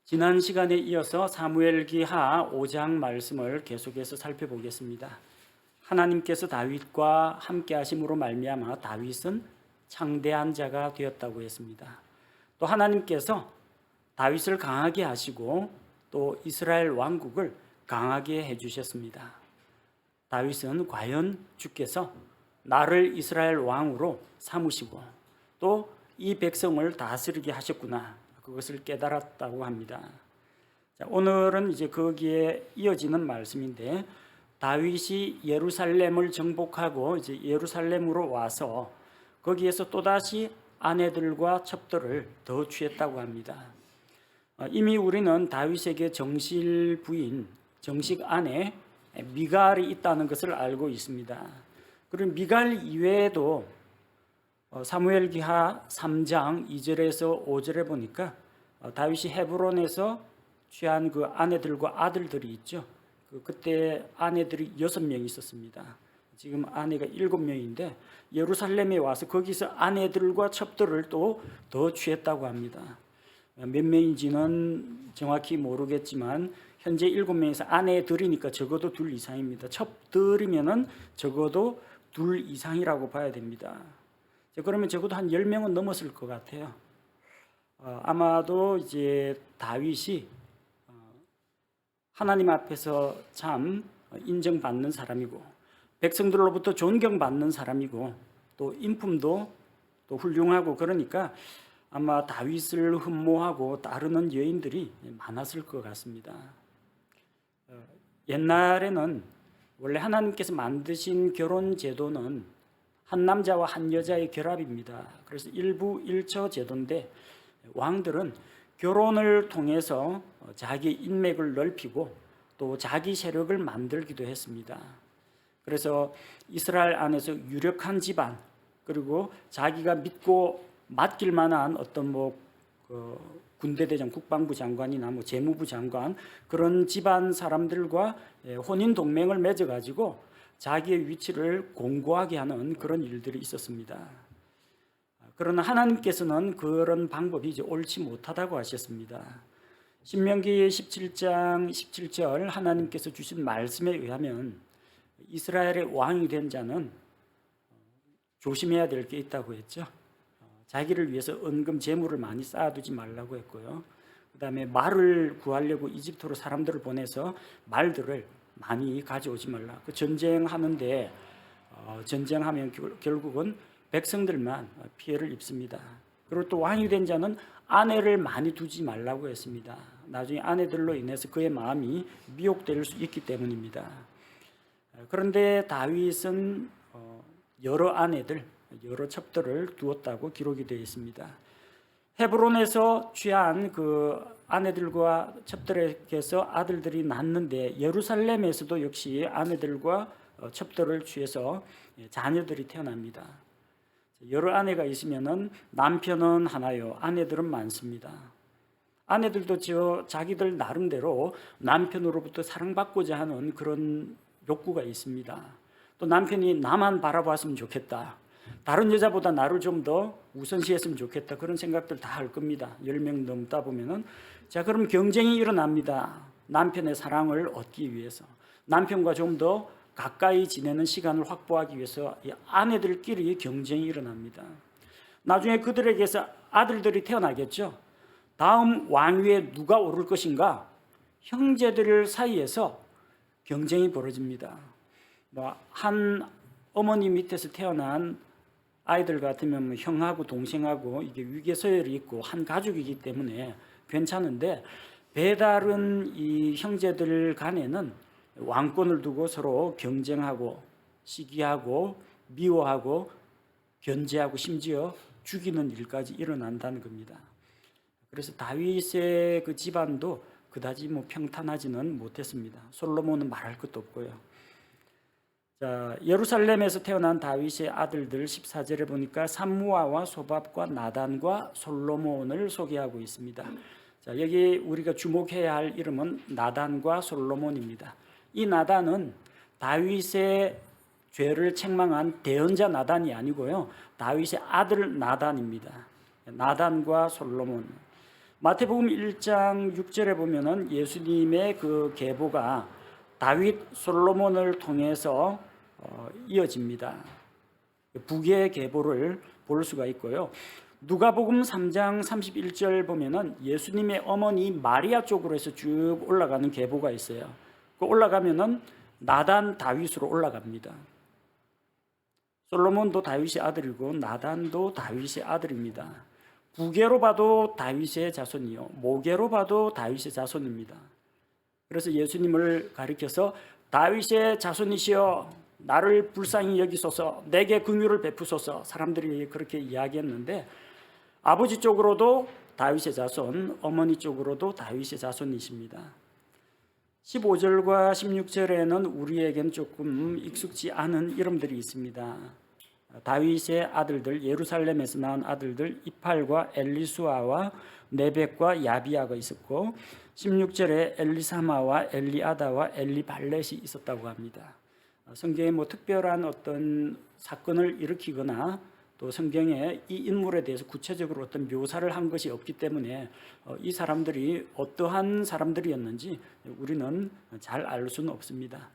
지난 시간에 이어서 사무엘기하 5장 말씀을 계속해서 살펴보겠습니다. 하나님께서 다윗과 함께 하심으로 말미암아 다윗은 창대한 자가 되었다고 했습니다. 또 하나님께서 다윗을 강하게 하시고 또 이스라엘 왕국을 강하게 해주셨습니다. 다윗은 과연 주께서 나를 이스라엘 왕으로 삼으시고 또 이 백성을 다스리게 하셨구나, 그것을 깨달았다고 합니다. 자, 오늘은 이제 거기에 이어지는 말씀인데, 다윗이 예루살렘을 정복하고 이제 예루살렘으로 와서 거기에서 또다시 아내들과 첩들을 더 취했다고 합니다. 이미 우리는 다윗에게 정실 부인, 정식 아내 미갈이 있다는 것을 알고 있습니다. 그리고 미갈 이외에도 사무엘기하 3장 2절에서 5절에 보니까 다윗이 헤브론에서 취한 그 아내들과 아들들이 있죠. 그때 아내들이 6명 있었습니다. 지금 아내가 7명인데 예루살렘에 와서 거기서 아내들과 첩들을 또 더 취했다고 합니다. 몇 명인지는 정확히 모르겠지만 현재 7명에서 아내들이니까 적어도 2 이상입니다. 첩들이면은 적어도 2 이상이라고 봐야 됩니다. 그러면 적어도 한 10명은 넘었을 것 같아요. 아마도 이제 다윗이 하나님 앞에서 참 인정받는 사람이고 백성들로부터 존경받는 사람이고 또 인품도 또 훌륭하고, 그러니까 아마 다윗을 흠모하고 따르는 여인들이 많았을 것 같습니다. 옛날에는 원래 하나님께서 만드신 결혼 제도는 한 남자와 한 여자의 결합입니다. 그래서 일부 일처 제도인데 왕들은 결혼을 통해서 자기 인맥을 넓히고 또 자기 세력을 만들기도 했습니다. 그래서 이스라엘 안에서 유력한 집안, 그리고 자기가 믿고 맡길 만한 어떤 군대대장, 국방부 장관이나 재무부 장관, 그런 집안 사람들과 혼인 동맹을 맺어가지고 자기의 위치를 공고하게 하는 그런 일들이 있었습니다. 그러나 하나님께서는 그런 방법이 이제 옳지 못하다고 하셨습니다. 신명기 17장 17절 하나님께서 주신 말씀에 의하면 이스라엘의 왕이 된 자는 조심해야 될 게 있다고 했죠. 자기를 위해서 은금 재물을 많이 쌓아두지 말라고 했고요. 그 다음에 말을 구하려고 이집트로 사람들을 보내서 말들을 많이 가져오지 말라. 그 전쟁하는데 전쟁하면 결국은 백성들만 피해를 입습니다. 그리고 또 왕이 된 자는 아내를 많이 두지 말라고 했습니다. 나중에 아내들로 인해서 그의 마음이 미혹될 수 있기 때문입니다. 그런데 다윗은 여러 아내들, 여러 첩들을 두었다고 기록이 되어 있습니다. 헤브론에서 취한 그 아내들과 첩들에게서 아들들이 낳는데 예루살렘에서도 역시 아내들과 첩들을 취해서 자녀들이 태어납니다. 여러 아내가 있으면은 남편은 하나요, 아내들은 많습니다. 아내들도 자기들 나름대로 남편으로부터 사랑받고자 하는 그런 욕구가 있습니다. 또 남편이 나만 바라봤으면 좋겠다, 다른 여자보다 나를 좀 더 우선시했으면 좋겠다, 그런 생각들 다 할 겁니다. 10명 넘다 보면은. 자, 그럼 경쟁이 일어납니다. 남편의 사랑을 얻기 위해서, 남편과 좀 더 가까이 지내는 시간을 확보하기 위해서 아내들끼리 경쟁이 일어납니다. 나중에 그들에게서 아들들이 태어나겠죠. 다음 왕위에 누가 오를 것인가, 형제들 사이에서 경쟁이 벌어집니다. 한 어머니 밑에서 태어난 아이들 같으면 형하고 동생하고 이게 위계서열이 있고 한 가족이기 때문에 괜찮은데, 배다른 이 형제들 간에는 왕권을 두고 서로 경쟁하고 시기하고 미워하고 견제하고 심지어 죽이는 일까지 일어난다는 겁니다. 그래서 다윗의 그 집안도 그다지 평탄하지는 못했습니다. 솔로몬은 말할 것도 없고요. 자, 예루살렘에서 태어난 다윗의 아들들 14절에 보니까 삼무아와 소밥과 나단과 솔로몬을 소개하고 있습니다. 자, 여기 우리가 주목해야 할 이름은 나단과 솔로몬입니다. 이 나단은 다윗의 죄를 책망한 대언자 나단이 아니고요, 다윗의 아들 나단입니다. 나단과 솔로몬. 마태복음 1장 6절에 보면은 예수님의 그 계보가 다윗 솔로몬을 통해서 이어집니다. 북의 계보를 볼 수가 있고요. 누가복음 3장 31절 보면은 예수님의 어머니 마리아 쪽으로 해서 쭉 올라가는 계보가 있어요. 그 올라가면은 나단 다윗으로 올라갑니다. 솔로몬도 다윗의 아들이고 나단도 다윗의 아들입니다. 부계로 봐도 다윗의 자손이요, 모계로 봐도 다윗의 자손입니다. 그래서 예수님을 가리켜서 다윗의 자손이시여 나를 불쌍히 여기소서, 내게 긍휼을 베푸소서, 사람들이 그렇게 이야기했는데 아버지 쪽으로도 다윗의 자손, 어머니 쪽으로도 다윗의 자손이십니다. 15절과 16절에는 우리에겐 조금 익숙지 않은 이름들이 있습니다. 다윗의 아들들, 예루살렘에서 낳은 아들들 이팔과 엘리수아와 네벡과 야비아가 있었고 16절에 엘리사마와 엘리아다와 엘리발렛이 있었다고 합니다. 성경에 특별한 어떤 사건을 일으키거나 또 성경에 이 인물에 대해서 구체적으로 어떤 묘사를 한 것이 없기 때문에 이 사람들이 어떠한 사람들이었는지 우리는 잘 알 수는 없습니다.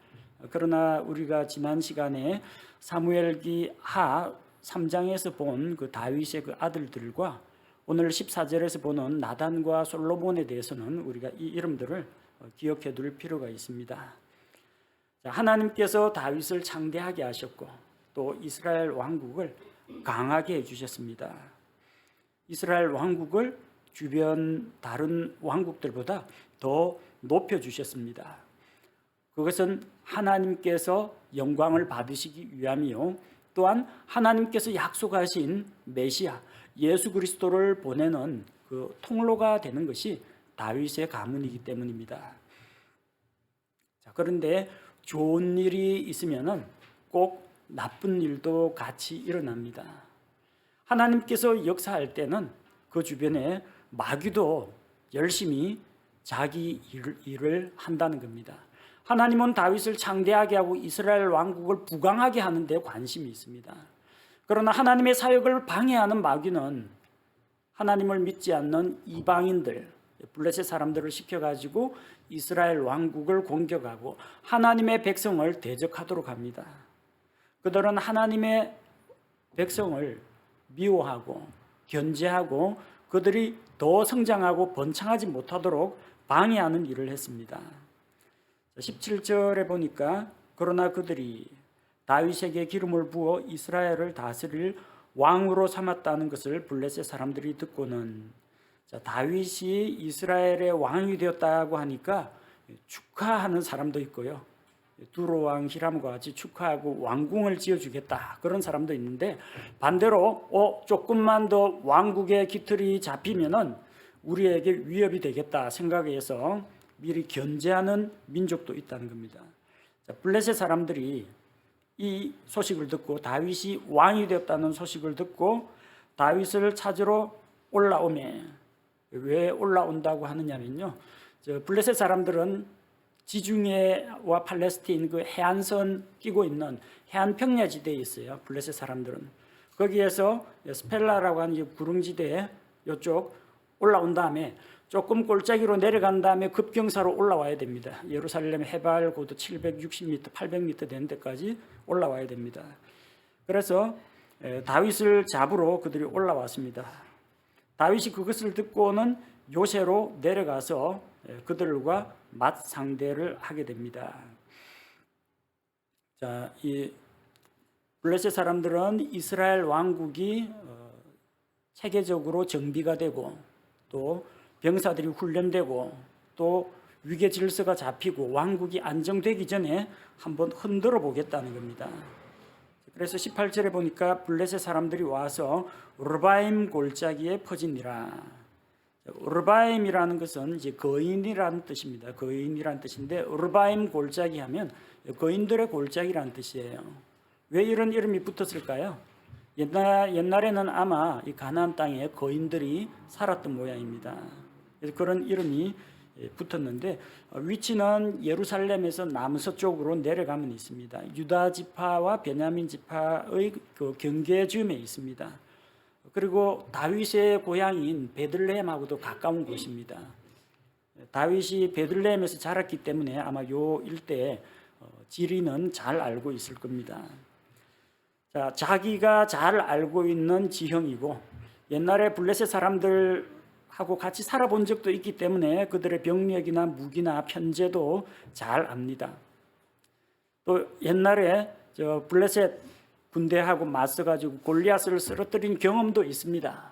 그러나 우리가 지난 시간에 사무엘기 하 3장에서 본 그 다윗의 그 아들들과 오늘 14절에서 보는 나단과 솔로몬에 대해서는 우리가 이 이름들을 기억해 둘 필요가 있습니다. 하나님께서 다윗을 창대하게 하셨고 또 이스라엘 왕국을 강하게 해주셨습니다. 이스라엘 왕국을 주변 다른 왕국들보다 더 높여주셨습니다. 그것은 하나님께서 영광을 받으시기 위함이요, 또한 하나님께서 약속하신 메시아 예수 그리스도를 보내는 그 통로가 되는 것이 다윗의 가문이기 때문입니다. 그런데 좋은 일이 있으면은 꼭 나쁜 일도 같이 일어납니다. 하나님께서 역사할 때는 그 주변에 마귀도 열심히 자기 일을 한다는 겁니다. 하나님은 다윗을 창대하게 하고 이스라엘 왕국을 부강하게 하는 데 관심이 있습니다. 그러나 하나님의 사역을 방해하는 마귀는 하나님을 믿지 않는 이방인들, 블레셋 사람들을 시켜가지고 이스라엘 왕국을 공격하고 하나님의 백성을 대적하도록 합니다. 그들은 하나님의 백성을 미워하고 견제하고 그들이 더 성장하고 번창하지 못하도록 방해하는 일을 했습니다. 17절에 보니까 그러나 그들이 다윗에게 기름을 부어 이스라엘을 다스릴 왕으로 삼았다는 것을 블레셋 사람들이 듣고는, 다윗이 이스라엘의 왕이 되었다고 하니까 축하하는 사람도 있고요, 두로 왕 히람과 같이 축하하고 왕궁을 지어주겠다 그런 사람도 있는데, 반대로 조금만 더 왕국의 깃털이 잡히면은 우리에게 위협이 되겠다 생각해서 미리 견제하는 민족도 있다는 겁니다. 블레셋 사람들이 이 소식을 듣고 다윗이 왕이 되었다는 소식을 듣고 다윗을 찾으러 올라오매, 왜 올라온다고 하느냐면요, 블레셋 사람들은 지중해와 팔레스틴 그 해안선 끼고 있는 해안 평야지대에 있어요. 블레셋 사람들은 거기에서 스펠라라고 하는 구릉지대에 이쪽 올라온 다음에 조금 골짜기로 내려간 다음에 급경사로 올라와야 됩니다. 예루살렘 해발 고도 760m, 800m 되는 데까지 올라와야 됩니다. 그래서 다윗을 잡으러 그들이 올라왔습니다. 다윗이 그것을 듣고는 요새로 내려가서 그들과 맞상대를 하게 됩니다. 이 블레셋 사람들은 이스라엘 왕국이 체계적으로 정비가 되고 또 병사들이 훈련되고 또 위계 질서가 잡히고 왕국이 안정되기 전에 한번 흔들어 보겠다는 겁니다. 그래서 18절에 보니까 블레셋 사람들이 와서 르바임 골짜기에 퍼지니라. 르바임이라는 것은 이제 거인이라는 뜻입니다. 거인이라는 뜻인데 르바임 골짜기 하면 거인들의 골짜기라는 뜻이에요. 왜 이런 이름이 붙었을까요? 옛날에는 아마 이 가나안 땅에 거인들이 살았던 모양입니다. 그래서 그런 이름이 붙었는데 위치는 예루살렘에서 남서쪽으로 내려가면 있습니다. 유다 지파와 베냐민 지파의 그 경계쯤에 있습니다. 그리고 다윗의 고향인 베들레헴하고도 가까운 곳입니다. 다윗이 베들레헴에서 자랐기 때문에 아마 요 일대에 지리는 잘 알고 있을 겁니다. 자, 자기가 잘 알고 있는 지형이고 옛날에 블레셋 사람들하고 같이 살아본 적도 있기 때문에 그들의 병력이나 무기나 편제도 잘 압니다. 또 옛날에 블레셋 군대하고 맞서가지고 골리앗을 쓰러뜨린 경험도 있습니다.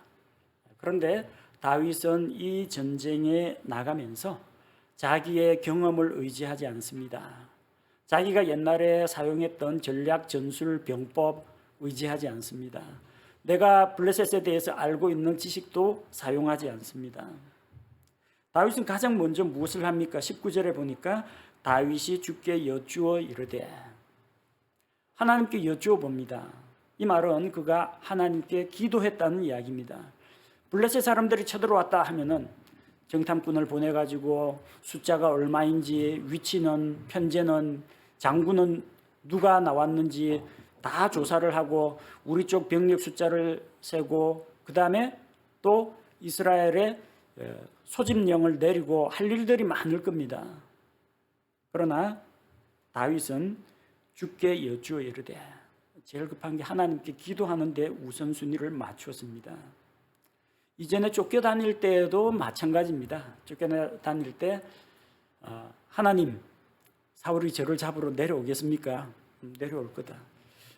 그런데 다윗은 이 전쟁에 나가면서 자기의 경험을 의지하지 않습니다. 자기가 옛날에 사용했던 전략, 전술, 병법 의지하지 않습니다. 내가 블레셋에 대해서 알고 있는 지식도 사용하지 않습니다. 다윗은 가장 먼저 무엇을 합니까? 19절에 보니까 다윗이 주께 여쭈어 이르되, 하나님께 여쭈어 봅니다. 이 말은 그가 하나님께 기도했다는 이야기입니다. 블레셋 사람들이 쳐들어왔다 하면은 정탐꾼을 보내가지고 숫자가 얼마인지, 위치는, 편제는, 장군은 누가 나왔는지 다 조사를 하고 우리 쪽 병력 숫자를 세고 그 다음에 또 이스라엘의 소집령을 내리고 할 일들이 많을 겁니다. 그러나 다윗은 주께 여쭈어 이르되, 제일 급한 게 하나님께 기도하는 데 우선순위를 맞췄습니다. 이전에 쫓겨다닐 때에도 마찬가지입니다. 쫓겨다닐 때 하나님, 사울이 저를 잡으러 내려오겠습니까? 내려올 거다.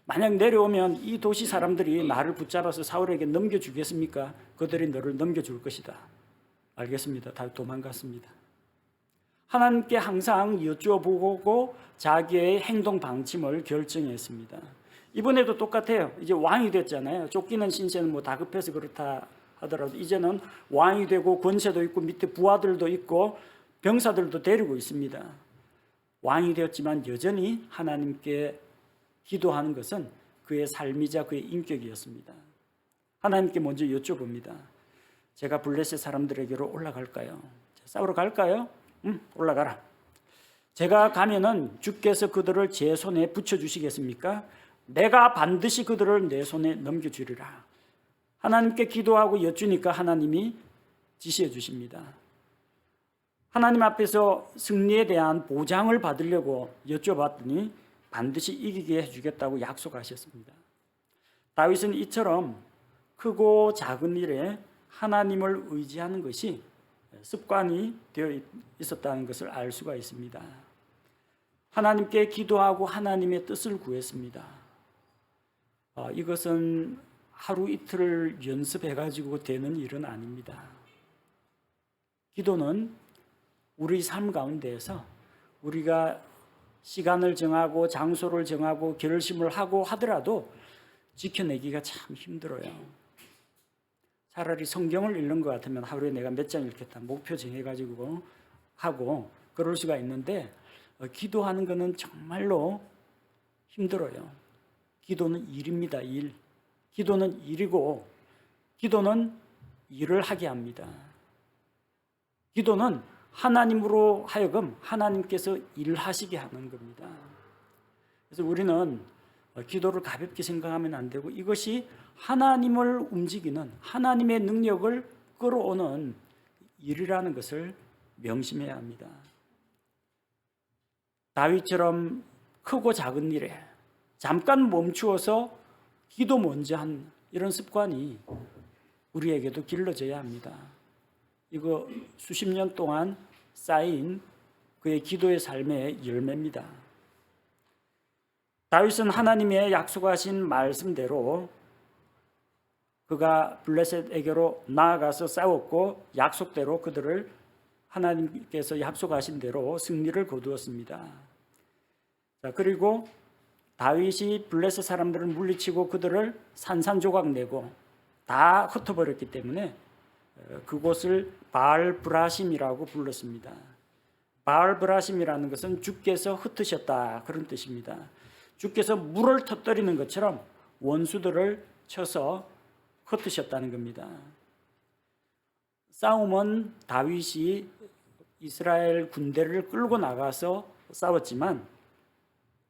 만약 내려오면 이 도시 사람들이 나를 붙잡아서 사울에게 넘겨주겠습니까? 그들이 너를 넘겨줄 것이다. 알겠습니다. 다 도망갔습니다. 하나님께 항상 여쭈어보고 자기의 행동 방침을 결정했습니다. 이번에도 똑같아요. 이제 왕이 됐잖아요. 쫓기는 신세는 뭐 다급해서 그렇다 하더라도 이제는 왕이 되고 권세도 있고 밑에 부하들도 있고 병사들도 데리고 있습니다. 왕이 되었지만 여전히 하나님께 기도하는 것은 그의 삶이자 그의 인격이었습니다. 하나님께 먼저 여쭤봅니다. 제가 블레셋 사람들에게로 올라갈까요? 싸우러 갈까요? 올라가라. 제가 가면은 주께서 그들을 제 손에 붙여주시겠습니까? 내가 반드시 그들을 내 손에 넘겨주리라. 하나님께 기도하고 여쭈니까 하나님이 지시해 주십니다. 하나님 앞에서 승리에 대한 보장을 받으려고 여쭤봤더니 반드시 이기게 해주겠다고 약속하셨습니다. 다윗은 이처럼 크고 작은 일에 하나님을 의지하는 것이 습관이 되어 있었다는 것을 알 수가 있습니다. 하나님께 기도하고 하나님의 뜻을 구했습니다. 이것은 하루 이틀 연습해가지고 되는 일은 아닙니다. 기도는 우리 삶 가운데에서 우리가 시간을 정하고 장소를 정하고 결심을 하고 하더라도 지켜내기가 참 힘들어요. 차라리 성경을 읽는 것 같으면 하루에 내가 몇 장 읽겠다 목표 정해가지고 하고 그럴 수가 있는데 기도하는 것은 정말로 힘들어요. 기도는 일입니다. 일. 기도는 일이고 기도는 일을 하게 합니다. 기도는 하나님으로 하여금 하나님께서 일하시게 하는 겁니다. 그래서 우리는 기도를 가볍게 생각하면 안 되고 이것이 하나님을 움직이는 하나님의 능력을 끌어오는 일이라는 것을 명심해야 합니다. 다윗처럼 크고 작은 일에 잠깐 멈추어서 기도 먼저 한 이런 습관이 우리에게도 길러져야 합니다. 이거 수십 년 동안 쌓인 그의 기도의 삶의 열매입니다. 다윗은 하나님의 약속하신 말씀대로 그가 블레셋에게로 나아가서 싸웠고 약속대로 그들을 하나님께서 약속하신 대로 승리를 거두었습니다. 자, 그리고 다윗이 블레셋 사람들을 물리치고 그들을 산산조각 내고 다 흩어버렸기 때문에 그곳을 바알브라심이라고 불렀습니다. 바알브라심이라는 것은 주께서 흩으셨다 그런 뜻입니다. 주께서 물을 터뜨리는 것처럼 원수들을 쳐서 흩으셨다는 겁니다. 싸움은 다윗이 이스라엘 군대를 끌고 나가서 싸웠지만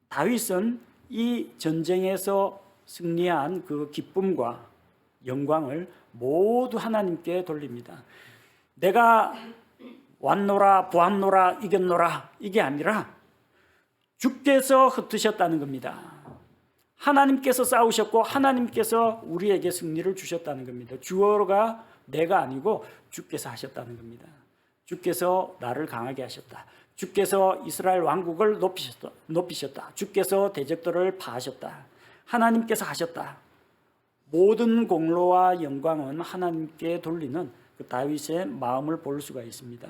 다윗은 이 전쟁에서 승리한 그 기쁨과 영광을 모두 하나님께 돌립니다. 내가 왔노라 보았노라 이겼노라 이게 아니라 주께서 흩으셨다는 겁니다. 하나님께서 싸우셨고 하나님께서 우리에게 승리를 주셨다는 겁니다. 주어가 내가 아니고 주께서 하셨다는 겁니다. 주께서 나를 강하게 하셨다. 주께서 이스라엘 왕국을 높이셨다. 주께서 대적들을 파하셨다. 하나님께서 하셨다. 모든 공로와 영광은 하나님께 돌리는 그 다윗의 마음을 볼 수가 있습니다.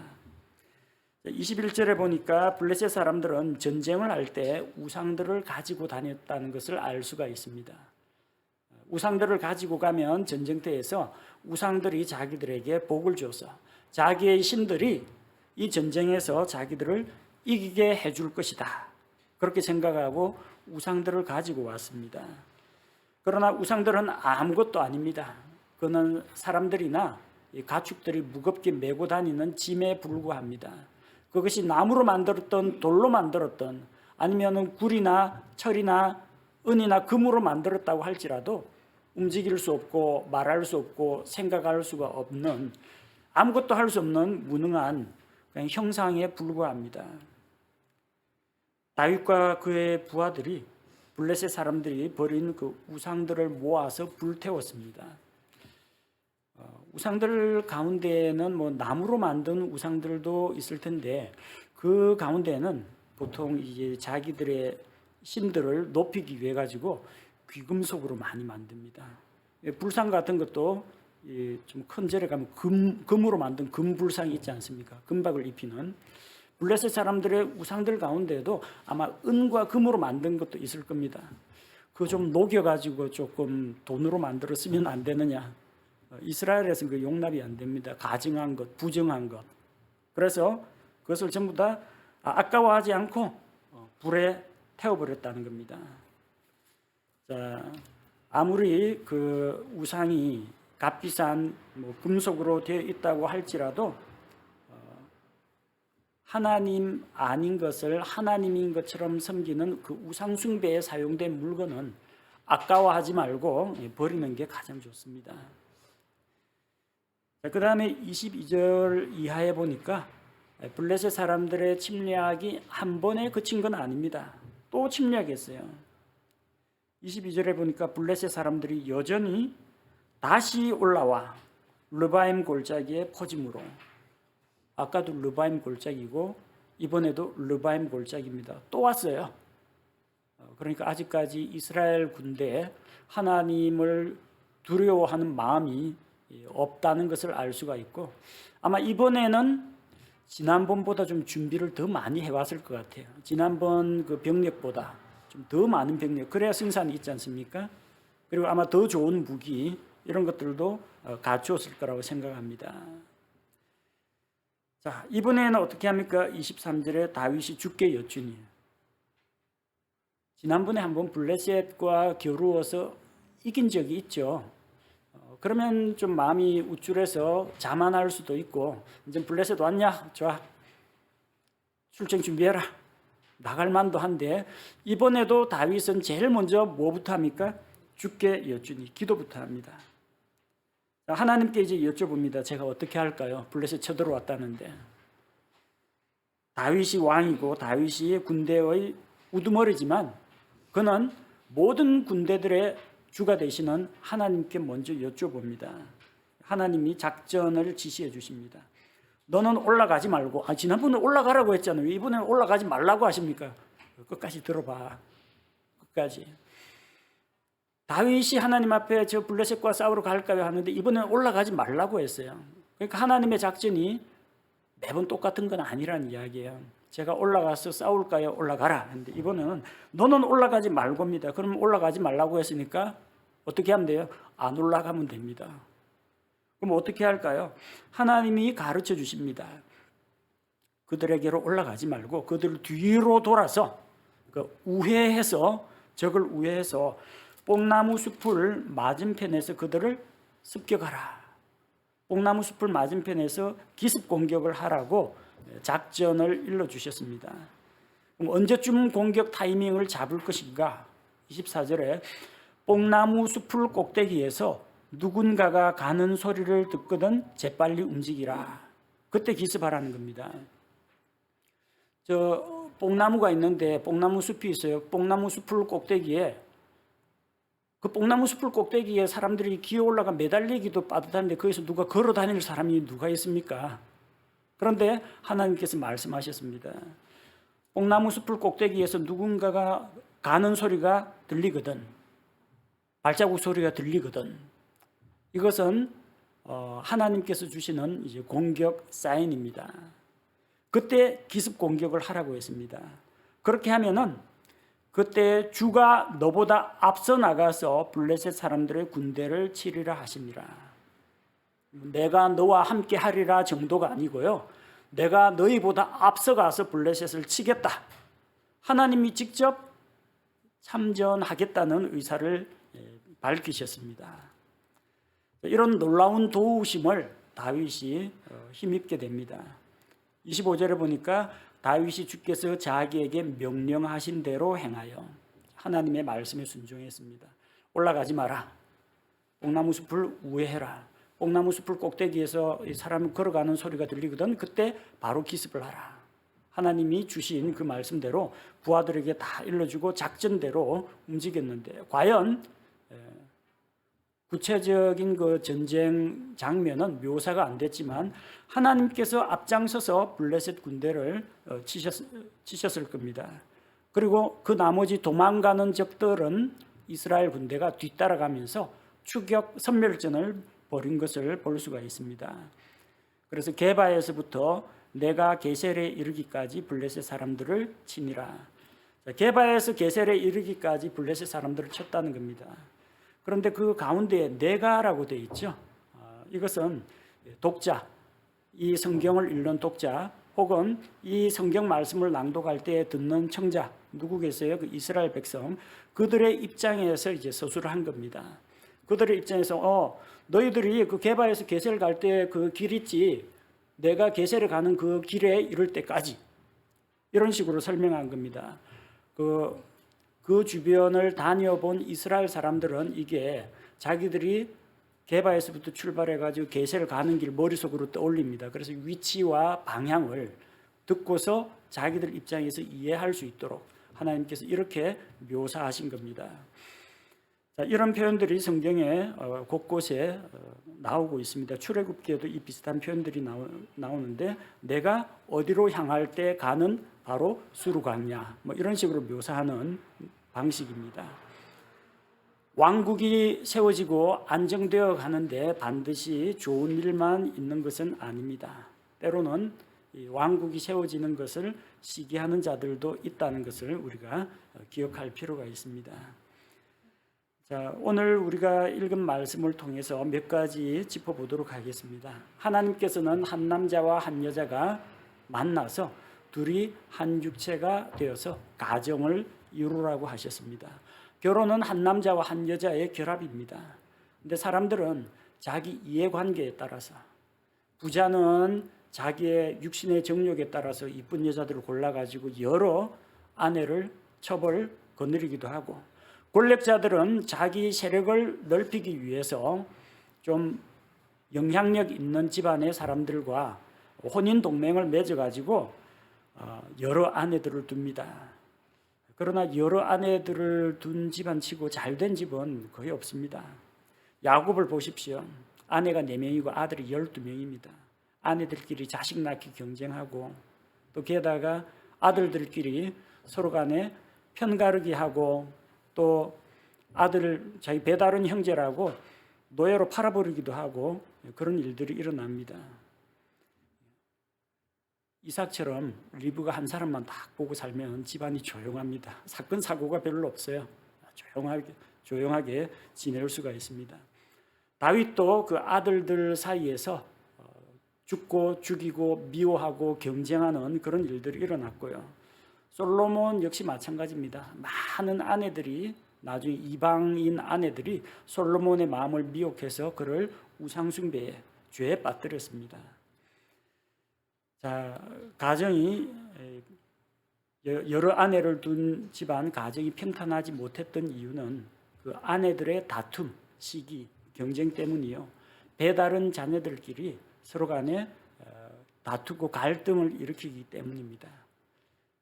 21절에 보니까 블레셋 사람들은 전쟁을 할 때 우상들을 가지고 다녔다는 것을 알 수가 있습니다. 우상들을 가지고 가면 전쟁터에서 우상들이 자기들에게 복을 줘서 자기의 신들이 이 전쟁에서 자기들을 이기게 해줄 것이다. 그렇게 생각하고 우상들을 가지고 왔습니다. 그러나 우상들은 아무것도 아닙니다. 그는 사람들이나 가축들이 무겁게 메고 다니는 짐에 불과합니다. 그것이 나무로 만들었던 돌로 만들었던 아니면 굴이나 철이나 은이나 금으로 만들었다고 할지라도 움직일 수 없고 말할 수 없고 생각할 수가 없는 아무것도 할 수 없는 무능한 그냥 형상에 불과합니다. 다윗과 그의 부하들이 블레셋 사람들이 버린 그 우상들을 모아서 불태웠습니다. 우상들 가운데에는 뭐 나무로 만든 우상들도 있을 텐데 그 가운데는 보통 이제 자기들의 신들을 높이기 위해 가지고 귀금속으로 많이 만듭니다. 불상 같은 것도 좀 큰 절에 가면 금으로 만든 금불상이 있지 않습니까? 금박을 입히는 블레셋 사람들의 우상들 가운데에도 아마 은과 금으로 만든 것도 있을 겁니다. 그거 좀 녹여가지고 조금 돈으로 만들어 쓰면 안 되느냐? 이스라엘에서는 그 용납이 안 됩니다. 가증한 것, 부정한 것. 그래서 그것을 전부 다 아까워하지 않고 불에 태워버렸다는 겁니다. 자, 아무리 그 우상이 값비싼 금속으로 되어 있다고 할지라도 하나님 아닌 것을 하나님인 것처럼 섬기는 그 우상 숭배에 사용된 물건은 아까워하지 말고 버리는 게 가장 좋습니다. 그 다음에 22절 이하에 보니까 블레셋 사람들의 침략이 한 번에 그친 건 아닙니다. 또 침략했어요. 22절에 보니까 블레셋 사람들이 여전히 다시 올라와 르바임 골짜기의 포짐으로, 아까도 르바임 골짜기고 이번에도 르바임 골짜기입니다. 또 왔어요. 그러니까 아직까지 이스라엘 군대에 하나님을 두려워하는 마음이 없다는 것을 알 수가 있고, 아마 이번에는 지난번보다 좀 준비를 더 많이 해왔을 것 같아요. 지난번 그 병력보다 좀 더 많은 병력, 그래야 승산이 있지 않습니까? 그리고 아마 더 좋은 무기 이런 것들도 갖추었을 거라고 생각합니다. 자, 이번에는 어떻게 합니까? 23절에 다윗이 주께 여쭈니. 지난번에 한번 블레셋과 겨루어서 이긴 적이 있죠. 그러면 좀 마음이 우쭐해서 자만할 수도 있고, 이제 블레셋 왔냐? 좋아. 출정 준비해라. 나갈 만도 한데, 이번에도 다윗은 제일 먼저 뭐부터 합니까? 주께 여쭈니, 기도부터 합니다. 하나님께 이제 여쭤봅니다. 제가 어떻게 할까요? 블레셋 쳐들어왔다는데. 다윗이 왕이고 다윗이 군대의 우두머리지만 그는 모든 군대들의 주가 되시는 하나님께 먼저 여쭤봅니다. 하나님이 작전을 지시해 주십니다. 너는 올라가지 말고, 지난번에 올라가라고 했잖아요. 왜 이번에는 올라가지 말라고 하십니까? 끝까지 들어봐. 끝까지. 다윗이 하나님 앞에 저 블레셋과 싸우러 갈까요? 하는데 이번에는 올라가지 말라고 했어요. 그러니까 하나님의 작전이 매번 똑같은 건 아니라는 이야기예요. 제가 올라가서 싸울까요? 올라가라. 근데 이번에는 너는 올라가지 말고입니다. 그럼 올라가지 말라고 했으니까 어떻게 하면 돼요? 안 올라가면 됩니다. 그럼 어떻게 할까요? 하나님이 가르쳐 주십니다. 그들에게로 올라가지 말고 그들을 뒤로 돌아서 적을 우회해서 뽕나무 숲을 맞은편에서 그들을 습격하라. 뽕나무 숲을 맞은편에서 기습 공격을 하라고 작전을 일러주셨습니다. 그럼 언제쯤 공격 타이밍을 잡을 것인가? 24절에 뽕나무 숲을 꼭대기에서 누군가가 가는 소리를 듣거든 재빨리 움직이라. 그때 기습하라는 겁니다. 저 뽕나무가 있는데 뽕나무 숲이 있어요. 뽕나무 숲을 꼭대기에 그 뽕나무 숲을 꼭대기에 사람들이 기어 올라가 매달리기도 빠듯한데 거기서 누가 걸어 다닐 사람이 누가 있습니까? 그런데 하나님께서 말씀하셨습니다. 뽕나무 숲을 꼭대기에서 누군가가 가는 소리가 들리거든, 발자국 소리가 들리거든, 이것은 하나님께서 주시는 이제 공격 사인입니다. 그때 기습 공격을 하라고 했습니다. 그렇게 하면은 그때 주가 너보다 앞서 나가서 블레셋 사람들의 군대를 치리라 하시니라. 내가 너와 함께 하리라 정도가 아니고요, 내가 너희보다 앞서가서 블레셋을 치겠다. 하나님이 직접 참전하겠다는 의사를 밝히셨습니다. 이런 놀라운 도우심을 다윗이 힘입게 됩니다. 25절에 보니까 다윗이 주께서 자기에게 명령하신 대로 행하여 하나님의 말씀에 순종했습니다. 올라가지 마라. 뽕나무 숲을 우회해라. 뽕나무 숲을 꼭대기에서 사람이 걸어가는 소리가 들리거든 그때 바로 기습을 하라. 하나님이 주신 그 말씀대로 부하들에게 다 일러주고 작전대로 움직였는데 과연 구체적인 그 전쟁 장면은 묘사가 안 됐지만 하나님께서 앞장서서 블레셋 군대를 치셨을 겁니다. 그리고 그 나머지 도망가는 적들은 이스라엘 군대가 뒤따라가면서 추격 선멸전을 벌인 것을 볼 수가 있습니다. 그래서 게바에서부터 내가 게셀에 이르기까지 블레셋 사람들을 치니라. 게바에서 게셀에 이르기까지 블레셋 사람들을 쳤다는 겁니다. 그런데 그 가운데에 내가라고 되어 있죠. 이것은 독자, 이 성경을 읽는 독자 혹은 이 성경 말씀을 낭독할 때 듣는 청자 누구 계세요? 그 이스라엘 백성, 그들의 입장에서 이제 서술을 한 겁니다. 그들의 입장에서 너희들이 그 게바에서 게셀 갈 때 그 길 있지, 내가 게셀에 가는 그 길에 이를 때까지, 이런 식으로 설명한 겁니다. 그 주변을 다녀본 이스라엘 사람들은 이게 자기들이 게바에서부터 출발해가지고 게셀 가는 길 머릿속으로 떠올립니다. 그래서 위치와 방향을 듣고서 자기들 입장에서 이해할 수 있도록 하나님께서 이렇게 묘사하신 겁니다. 자, 이런 표현들이 성경에 곳곳에 나오고 있습니다. 출애굽기에도 이 비슷한 표현들이 나오는데 내가 어디로 향할 때 가는 바로 수르강이야, 뭐 이런 식으로 묘사하는 방식입니다. 왕국이 세워지고 안정되어 가는데 반드시 좋은 일만 있는 것은 아닙니다. 때로는 이 왕국이 세워지는 것을 시기하는 자들도 있다는 것을 우리가 기억할 필요가 있습니다. 자, 오늘 우리가 읽은 말씀을 통해서 몇 가지 짚어보도록 하겠습니다. 하나님께서는 한 남자와 한 여자가 만나서 둘이 한 육체가 되어서 가정을 이루라고 하셨습니다. 결혼은 한 남자와 한 여자의 결합입니다. 근데 사람들은 자기 이해관계에 따라서, 부자는 자기의 육신의 정욕에 따라서 이쁜 여자들을 골라가지고 여러 아내를 첩을 거느리기도 하고, 권력자들은 자기 세력을 넓히기 위해서 좀 영향력 있는 집안의 사람들과 혼인 동맹을 맺어가지고 여러 아내들을 둡니다. 그러나 여러 아내들을 둔 집안치고 잘된 집은 거의 없습니다. 야곱을 보십시오. 아내가 4명이고 아들이 12명입니다. 아내들끼리 자식 낳기 경쟁하고, 또 게다가 아들들끼리 서로 간에 편가르기 하고, 또 아들을 자기 배다른 형제라고 노예로 팔아버리기도 하고, 그런 일들이 일어납니다. 이삭처럼 리브가 한 사람만 딱 보고 살면 집안이 조용합니다. 사건 사고가 별로 없어요. 조용하게 지낼 수가 있습니다. 다윗도 그 아들들 사이에서 죽고 죽이고 미워하고 경쟁하는 그런 일들이 일어났고요. 솔로몬 역시 마찬가지입니다. 많은 아내들이, 나중에 이방인 아내들이 솔로몬의 마음을 미혹해서 그를 우상숭배에, 죄에 빠뜨렸습니다. 자, 가정이 여러 아내를 둔 집안 가정이 평탄하지 못했던 이유는 그 아내들의 다툼, 시기, 경쟁 때문이요. 배다른 자녀들끼리 서로 간에 다투고 갈등을 일으키기 때문입니다.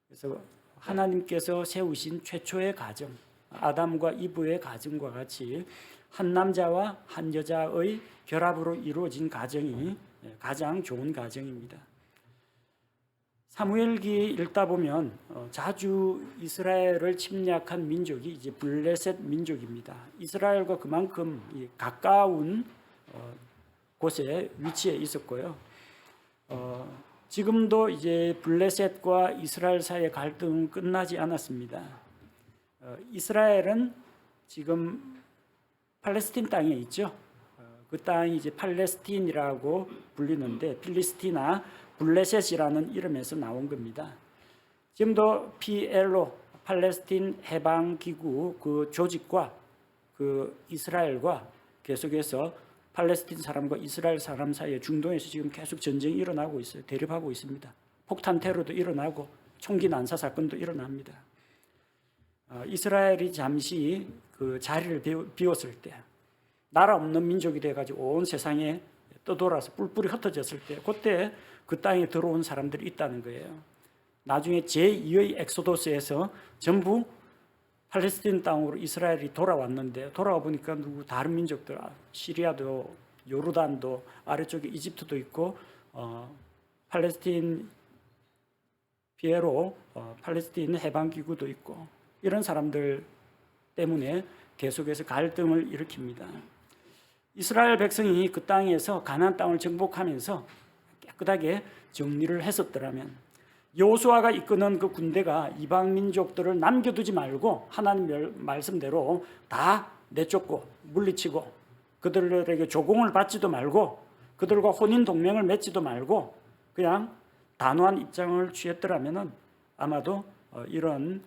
그래서 하나님께서 세우신 최초의 가정, 아담과 이브의 가정과 같이 한 남자와 한 여자의 결합으로 이루어진 가정이 가장 좋은 가정입니다. 사무엘기 읽다 보면 자주 이스라엘을 침략한 민족이 이제 블레셋 민족입니다. 이스라엘과 그만큼 가까운 곳에 위치해 있었고요. 지금도 이제 블레셋과 이스라엘 사이의 갈등은 끝나지 않았습니다. 이스라엘은 지금 팔레스틴 땅에 있죠. 그 땅이 이제 팔레스틴이라고 불리는데 필리스티나 블레셋이라는 이름에서 나온 겁니다. 지금도 PLO 팔레스틴 해방 기구 그 조직과 그 이스라엘과 계속해서 팔레스틴 사람과 이스라엘 사람 사이에 중동에서 지금 계속 전쟁이 일어나고 있어요. 대립하고 있습니다. 폭탄 테러도 일어나고 총기 난사 사건도 일어납니다. 이스라엘이 잠시 그 자리를 비웠을 때 나라 없는 민족이 돼가지고 온 세상에 떠돌아서 뿔뿔이 흩어졌을 때 그때 그 땅에 들어온 사람들이 있다는 거예요. 나중에 제2의 엑소도스에서 전부 팔레스틴 땅으로 이스라엘이 돌아왔는데 돌아와 보니까 다른 민족들 시리아도 요르단도 아래쪽에 이집트도 있고 팔레스틴 피에로 팔레스틴 해방기구도 있고 이런 사람들 때문에 계속해서 갈등을 일으킵니다. 이스라엘 백성이 그 땅에서 가나안 땅을 정복하면서 깨끗하게 정리를 했었더라면 여호수아가 이끄는 그 군대가 이방 민족들을 남겨두지 말고 하나님 말씀대로 다 내쫓고 물리치고 그들에게 조공을 받지도 말고 그들과 혼인 동맹을 맺지도 말고 그냥 단호한 입장을 취했더라면 아마도 이런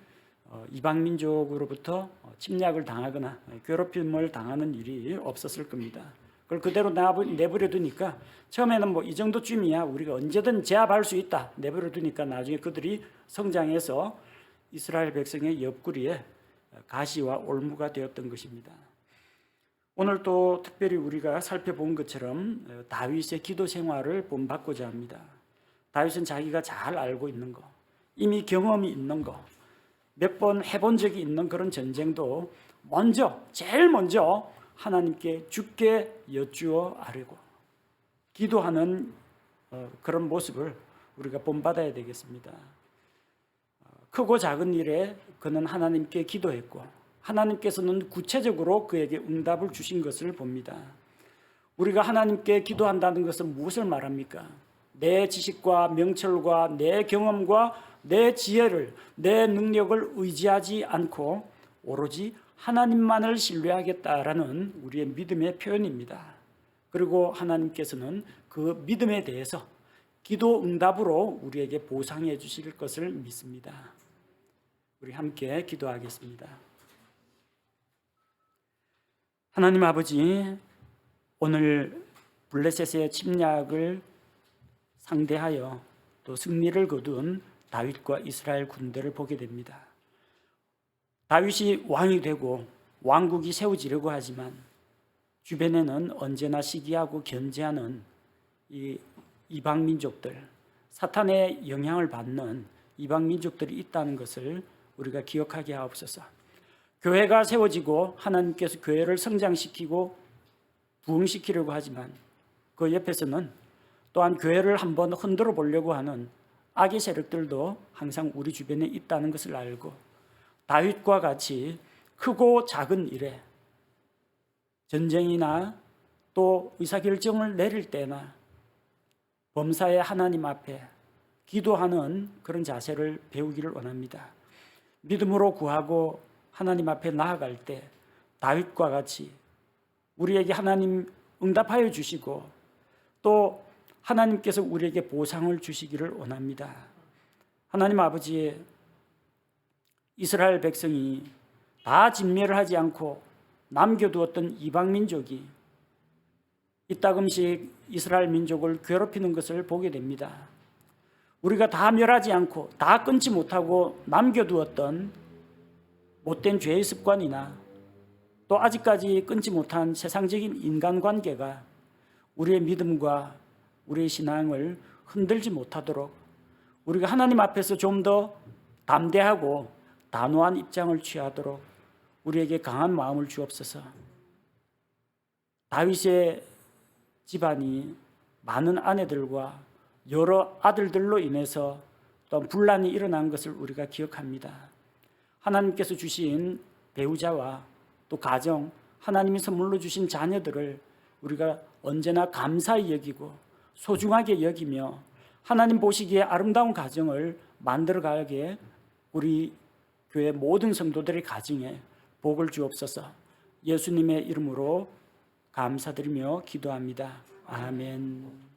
이방 민족으로부터 침략을 당하거나 괴롭힘을 당하는 일이 없었을 겁니다. 그걸 그대로 내버려 두니까 처음에는 뭐 이 정도쯤이야 우리가 언제든 제압할 수 있다 내버려 두니까 나중에 그들이 성장해서 이스라엘 백성의 옆구리에 가시와 올무가 되었던 것입니다. 오늘 또 특별히 우리가 살펴본 것처럼 다윗의 기도 생활을 본받고자 합니다. 다윗은 자기가 잘 알고 있는 거, 이미 경험이 있는 거, 몇 번 해본 적이 있는 그런 전쟁도 제일 먼저 하나님께 주께 여쭈어 아뢰고 기도하는 그런 모습을 우리가 본받아야 되겠습니다. 크고 작은 일에 그는 하나님께 기도했고 하나님께서는 구체적으로 그에게 응답을 주신 것을 봅니다. 우리가 하나님께 기도한다는 것은 무엇을 말합니까? 내 지식과 명철과 내 경험과 내 지혜를, 내 능력을 의지하지 않고 오로지 하나님만을 신뢰하겠다라는 우리의 믿음의 표현입니다. 그리고 하나님께서는 그 믿음에 대해서 기도 응답으로 우리에게 보상해 주실 것을 믿습니다. 우리 함께 기도하겠습니다. 하나님 아버지, 오늘 블레셋의 침략을 상대하여 또 승리를 거둔 다윗과 이스라엘 군대를 보게 됩니다. 다윗이 왕이 되고 왕국이 세워지려고 하지만 주변에는 언제나 시기하고 견제하는 이 이방 민족들, 사탄의 영향을 받는 이방 민족들이 있다는 것을 우리가 기억하게 하옵소서. 교회가 세워지고 하나님께서 교회를 성장시키고 부흥시키려고 하지만 그 옆에서는 또한 교회를 한번 흔들어 보려고 하는 악의 세력들도 항상 우리 주변에 있다는 것을 알고 다윗과 같이 크고 작은 일에 전쟁이나 또 의사결정을 내릴 때나 범사의 하나님 앞에 기도하는 그런 자세를 배우기를 원합니다. 믿음으로 구하고 하나님 앞에 나아갈 때 다윗과 같이 우리에게 하나님 응답하여 주시고 또 하나님께서 우리에게 보상을 주시기를 원합니다. 하나님 아버지, 이스라엘 백성이 다 진멸을 하지 않고 남겨두었던 이방 민족이 이따금씩 이스라엘 민족을 괴롭히는 것을 보게 됩니다. 우리가 다 멸하지 않고 다 끊지 못하고 남겨두었던 못된 죄의 습관이나 또 아직까지 끊지 못한 세상적인 인간관계가 우리의 믿음과 우리의 신앙을 흔들지 못하도록 우리가 하나님 앞에서 좀 더 담대하고 단호한 입장을 취하도록 우리에게 강한 마음을 주옵소서. 다윗의 집안이 많은 아내들과 여러 아들들로 인해서 또 분란이 일어난 것을 우리가 기억합니다. 하나님께서 주신 배우자와 또 가정, 하나님이 선물로 주신 자녀들을 우리가 언제나 감사히 여기고 소중하게 여기며 하나님 보시기에 아름다운 가정을 만들어가게 우리 교회 모든 성도들의 가정에 복을 주옵소서. 예수님의 이름으로 감사드리며 기도합니다. 아멘.